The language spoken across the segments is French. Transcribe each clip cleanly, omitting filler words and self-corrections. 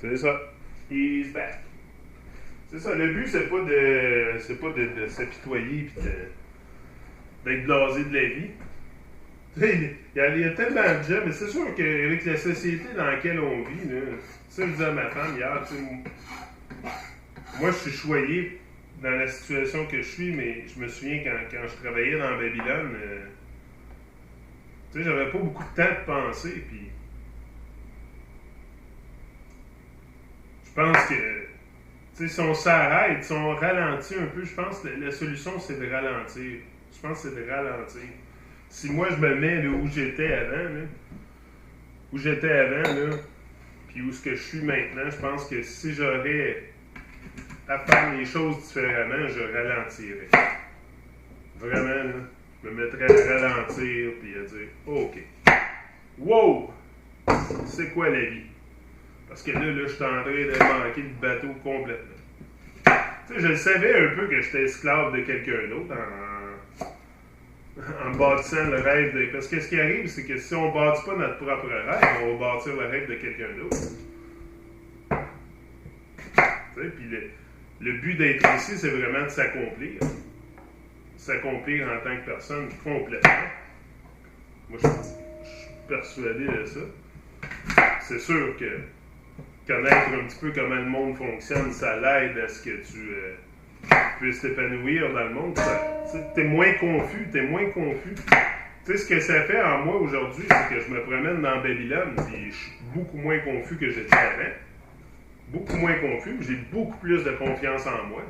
C'est ça. He's back. C'est ça, le but, c'est pas de s'apitoyer et d'être blasé de la vie. Tu sais, il y a tellement de gens, mais c'est sûr qu'avec la société dans laquelle on vit, là, ça, je disais à ma femme hier, tu sais, moi, je suis choyé dans la situation que je suis, mais je me souviens quand je travaillais dans Babylone, tu sais, j'avais pas beaucoup de temps de penser, puis je pense que, tu sais, si on s'arrête, si on ralentit un peu, je pense que la solution, c'est de ralentir. Je pense que c'est de ralentir. Si moi, je me mets là, où j'étais avant, puis où ce que je suis maintenant, je pense que si j'aurais à faire les choses différemment, je ralentirais. Vraiment, là, je me mettrais à ralentir, puis à dire, OK, wow, c'est quoi la vie? Parce que là, je suis en train de manquer de bateau complètement. Tu sais, je savais un peu que j'étais esclave de quelqu'un d'autre en bâtissant le rêve de... Parce que ce qui arrive, c'est que si on ne bâtit pas notre propre rêve, on va bâtir le rêve de quelqu'un d'autre. Tu sais, puis le but d'être ici, c'est vraiment de s'accomplir. S'accomplir en tant que personne complètement. Moi, je suis persuadé de ça. C'est sûr que connaître un petit peu comment le monde fonctionne, ça l'aide à ce que tu puisses t'épanouir dans le monde. T'es moins confus. Tu sais, ce que ça fait en moi aujourd'hui, c'est que je me promène dans Babylone, puis je suis beaucoup moins confus que j'étais avant. Beaucoup moins confus, j'ai beaucoup plus de confiance en moi.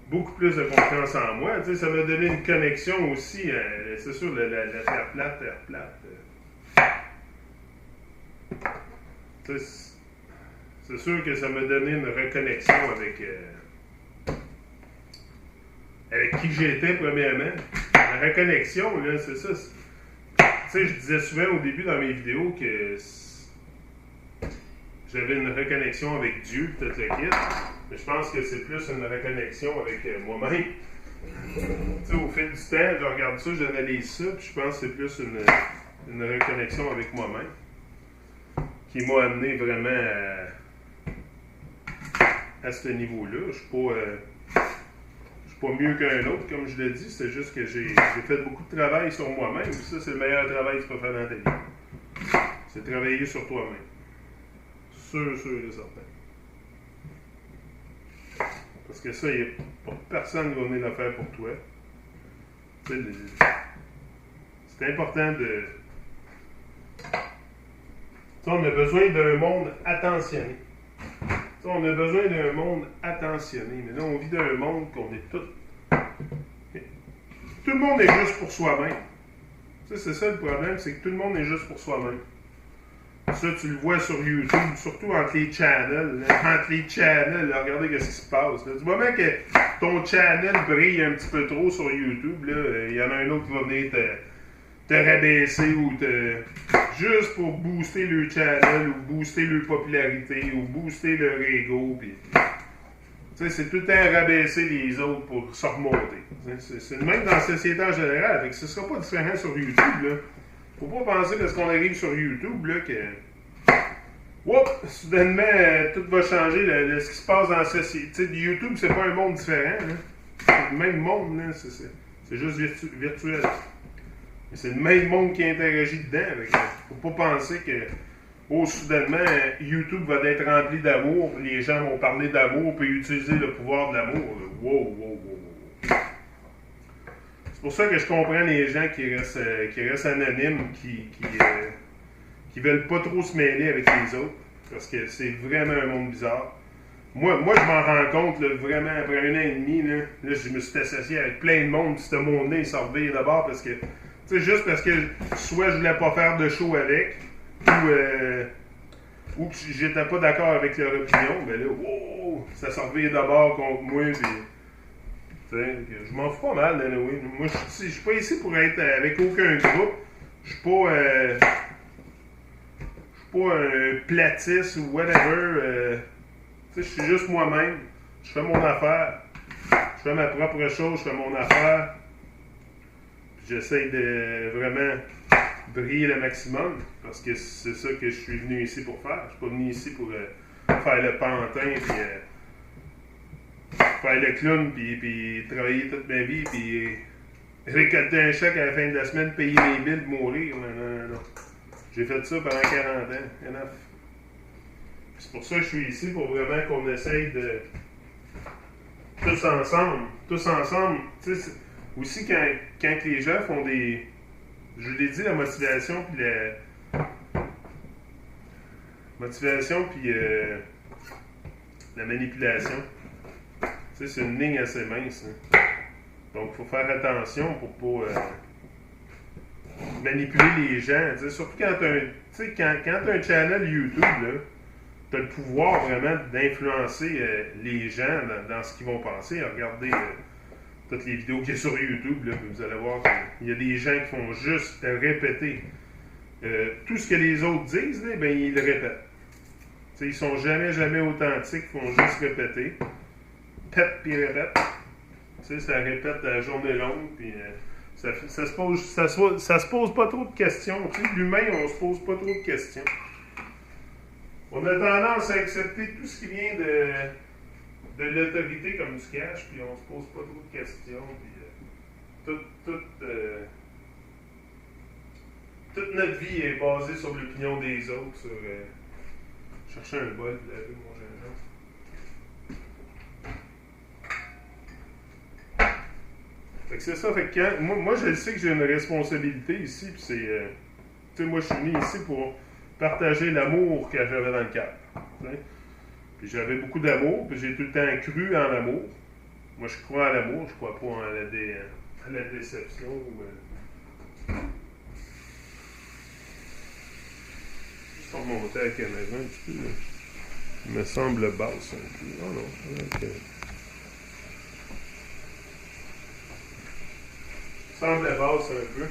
Beaucoup plus de confiance en moi. Tu sais, ça m'a donné une connexion aussi, c'est sûr, la terre plate. C'est sûr que ça m'a donné une reconnexion avec qui j'étais, premièrement. La reconnexion, là, c'est ça. Tu sais, je disais souvent au début dans mes vidéos que j'avais une reconnexion avec Dieu, peut-être le kit, mais je pense que c'est plus une reconnexion avec moi-même. Tu sais, au fil du temps, je regarde ça, j'analyse ça, puis je pense que c'est plus une reconnexion avec moi-même qui m'a amené vraiment à ce niveau-là. Je suis pas mieux qu'un autre, comme je l'ai dit. C'est juste que j'ai fait beaucoup de travail sur moi-même. Ça, c'est le meilleur travail que tu peux faire dans ta vie. C'est travailler sur toi-même. Sûr et certain. Parce que ça, il n'y a pas personne qui va venir le faire pour toi. C'est important de... on a besoin d'un monde attentionné. On a besoin d'un monde attentionné. Mais là, on vit dans un monde qu'on est tout... Tout le monde est juste pour soi-même. C'est ça le problème, c'est que tout le monde est juste pour soi-même. Ça, tu le vois sur YouTube, surtout entre les channels. Là, regardez ce qui se passe. Là. Du moment que ton channel brille un petit peu trop sur YouTube, il y en a un autre qui va venir te rabaisser ou juste pour booster le channel ou booster leur popularité ou booster leur ego. Puis, c'est tout le temps rabaisser les autres pour se remonter. C'est le même dans la société en général. Fait que ce ne sera pas différent sur YouTube. Là. Faut pas penser parce qu'on arrive sur YouTube là, que soudainement tout va changer. Ce qui se passe dans la société. YouTube, c'est pas un monde différent. Là. C'est le même monde. Là. C'est juste virtuel. Mais c'est le même monde qui interagit dedans. Faut pas penser que soudainement, YouTube va être rempli d'amour. Les gens vont parler d'amour et utiliser le pouvoir de l'amour. Wow. C'est pour ça que je comprends les gens qui restent anonymes, qui veulent pas trop se mêler avec les autres, parce que c'est vraiment un monde bizarre. Moi je m'en rends compte, là, vraiment, après 1 an et demi, là, je me suis associé avec plein de monde, puis ce monde-là, il s'en revient d'abord, parce que, tu sais, juste parce que soit je voulais pas faire de show avec, ou que j'étais pas d'accord avec leur opinion, ben là, ça s'en revient d'abord contre moi, puis... Je m'en fous pas mal, anyway. Moi, je suis pas ici pour être avec aucun groupe. Je suis pas un platiste ou whatever. Je suis juste moi-même. Je fais mon affaire. Je fais ma propre chose. Je fais mon affaire. J'essaie de vraiment briller le maximum, parce que c'est ça que je suis venu ici pour faire. Je suis pas venu ici pour faire le pantin, puis faire le clown, puis travailler toute ma vie, puis récolter un chèque à la fin de la semaine, payer mes billes, mourir. Non, non, non, non. J'ai fait ça pendant 40 ans. Enough. C'est pour ça que je suis ici, pour vraiment qu'on essaye de tous ensemble, tu sais, aussi quand les gens font des, je l'ai dit, la motivation puis la manipulation, tu sais, c'est une ligne assez mince, hein. Donc il faut faire attention pour pas manipuler les gens, tu sais, surtout quand tu as un channel YouTube, là, tu as le pouvoir vraiment d'influencer les gens dans ce qu'ils vont penser. Regardez toutes les vidéos qu'il y a sur YouTube, là, vous allez voir qu'il y a des gens qui font juste répéter tout ce que les autres disent, là, ben, ils le répètent. T'sais, ils sont jamais authentiques, ils font juste répéter. Pète puis répète. T'sais, ça répète la journée longue, puis ça se pose pas trop de questions. T'sais, l'humain, on se pose pas trop de questions. On a tendance à accepter tout ce qui vient de l'autorité comme du cash, puis on se pose pas trop de questions. Puis, toute notre vie est basée sur l'opinion des autres, sur chercher un bol pour laver mon gingembre. Fait que c'est ça, fait que moi je sais que j'ai une responsabilité ici, puis c'est, tu sais, moi je suis venu ici pour partager l'amour que j'avais dans le cœur. Puis j'avais beaucoup d'amour, puis j'ai tout le temps cru en l'amour. Moi, je crois en l'amour, je crois pas en la déception. Juste remonter à la caméra un petit peu. Là. Il me semble basse un peu. Oh non, ok. Il me semble basse un peu.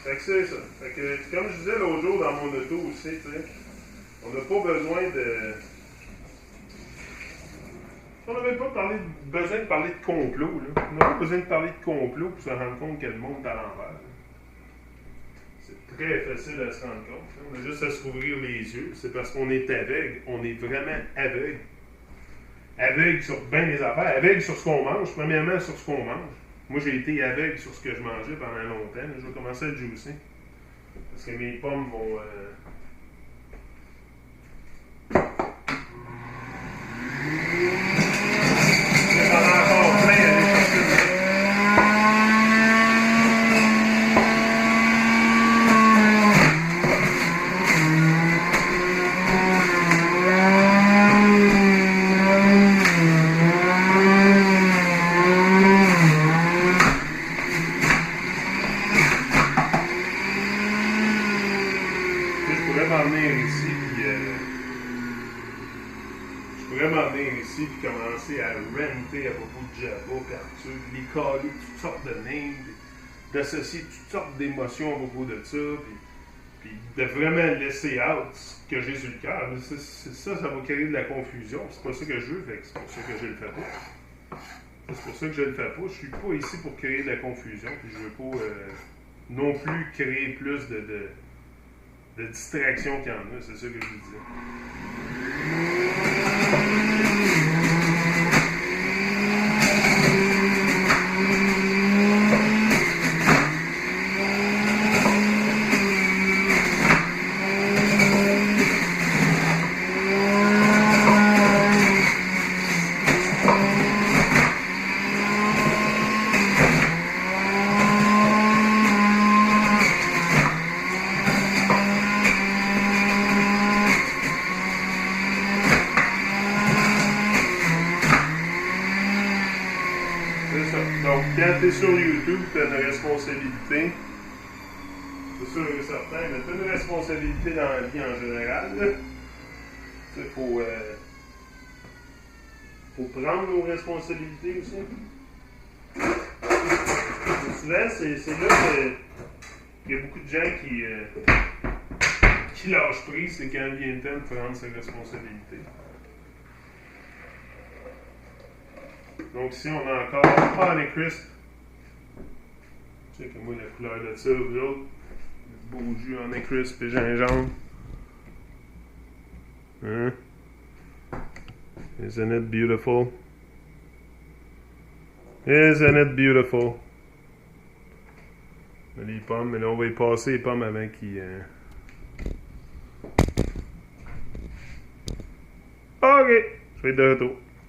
Fait que c'est ça. Fait que, comme je disais l'autre jour dans mon auto aussi, tu sais, on n'a pas besoin de... On n'a même pas besoin de parler de complot, là. On n'a pas besoin de parler de complot pour se rendre compte que le monde est à l'envers. C'est très facile à se rendre compte. Là. On a juste à s'ouvrir les yeux. C'est parce qu'on est aveugle. On est vraiment aveugle. Aveugle sur bien des affaires. Aveugle sur ce qu'on mange. Premièrement, sur ce qu'on mange. Moi, j'ai été aveugle sur ce que je mangeais pendant longtemps. Là. Je vais commencer à le juicer. Parce que mes pommes vont... d'associer toutes sortes d'émotions à propos de ça, puis de vraiment laisser out ce que j'ai sur le cœur. Ça va créer de la confusion. C'est pas ça que je veux, fait que c'est pour ça que je le fais pas. C'est pour ça que je le fais pas. Je suis pas ici pour créer de la confusion, puis je veux pas non plus créer plus de distraction qu'il y en a. C'est ça que je disais. Sur YouTube, tu as une responsabilité. C'est sûr et certain, mais tu as une responsabilité dans la vie en général. Il faut prendre nos responsabilités aussi. Et souvent, c'est là qu'il y a beaucoup de gens qui lâchent prise, c'est quand il vient le temps de prendre ses responsabilités. Donc ici, on a encore Honeycrisp. sais que moi, la couleur de ça, vous autres, beau jus en crisp et gingembre. Hein? Isn't it beautiful? Isn't it beautiful? Les pommes, mais là, on va y passer les pommes avant qu'ils... OK, je vais être de retour.